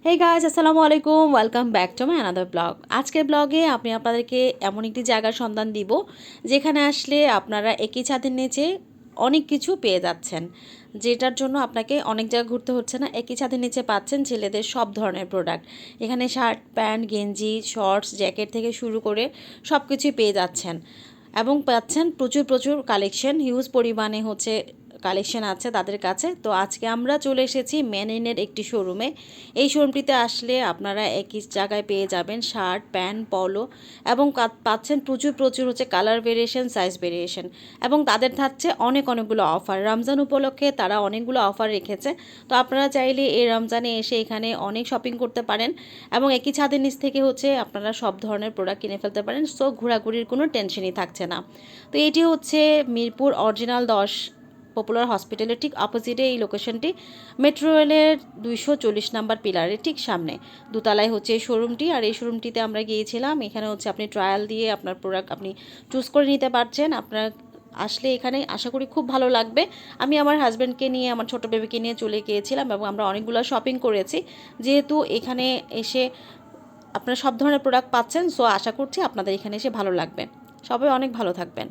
Hey guys, আসসালামু আলাইকুম, welcome back to my another blog. আজকের ব্লগে আমি আপনাদেরকে এমন একটি জায়গার সন্ধান দিব যেখানে আসলে আপনারা একই ছাদের নিচে অনেক কিছু পেয়ে যাচ্ছেন, যেটার জন্য আপনাকে অনেক জায়গা ঘুরতে হচ্ছে না। একই ছাদের নিচে পাচ্ছেন ছেলেদের সব ধরনের প্রোডাক্ট। এখানে শার্ট, প্যান্ট, গেঞ্জি, শর্টস, জ্যাকেট থেকে শুরু করে সব কিছুই পেয়ে যাচ্ছেন এবং পাচ্ছেন প্রচুর প্রচুর কালেকশন, হিউজ পরিমাণে কালেকশন আছে তাদের কাছে। তো আজকে আমরা চলে এসেছি মেনিনের একটি শোরুমে। এই শোরুমটিতে আসলে আপনারা একই জায়গায় পেয়ে যাবেন শার্ট, প্যান্ট, পলো এবং পাচ্ছেন প্রচুর প্রচুর কালার ভেরিয়েশন, সাইজ ভেরিয়েশন এবং তাদের থাকছে অনেকগুলো অফার। রমজান উপলক্ষে তারা অনেকগুলো অফার রেখেছে। তো আপনারা চাইলে এই রমজানে এসে এখানে অনেক শপিং করতে পারেন এবং একই ছাদের নিচ থেকে আপনারা সব ধরনের প্রোডাক্ট কিনে ফেলতে পারেন। সো ঘোরাঘুরির কোনো টেনশনই থাকছে না। তো এটি হচ্ছে মিরপুর অরিজিনাল 10 পপুলার হসপিটালের ঠিক অপোজিটে এই লোকেশনটি। মেট্রো রেলের 240 নাম্বার পিলারের ঠিক সামনে দোতলায় এই শোরুমটি। আর এই শোরুমটিতে আমরা গিয়েছিলাম। এখানে আপনি ট্রায়াল দিয়ে আপনার প্রোডাক্ট আপনি চুজ করে নিতে পারছেন। আপনার আসলে এখানে আশা করি খুব ভালো লাগবে। আমি আমার হাজব্যান্ডকে নিয়ে, আমার ছোটো বেবিকে নিয়ে চলে গিয়েছিলাম এবং আমরা অনেকগুলো শপিং করেছি। যেহেতু এখানে এসে আপনারা সব ধরনের প্রোডাক্ট পাচ্ছেন, সো আশা করছি আপনাদের এখানে এসে ভালো লাগবে। সবাই অনেক ভালো থাকবেন।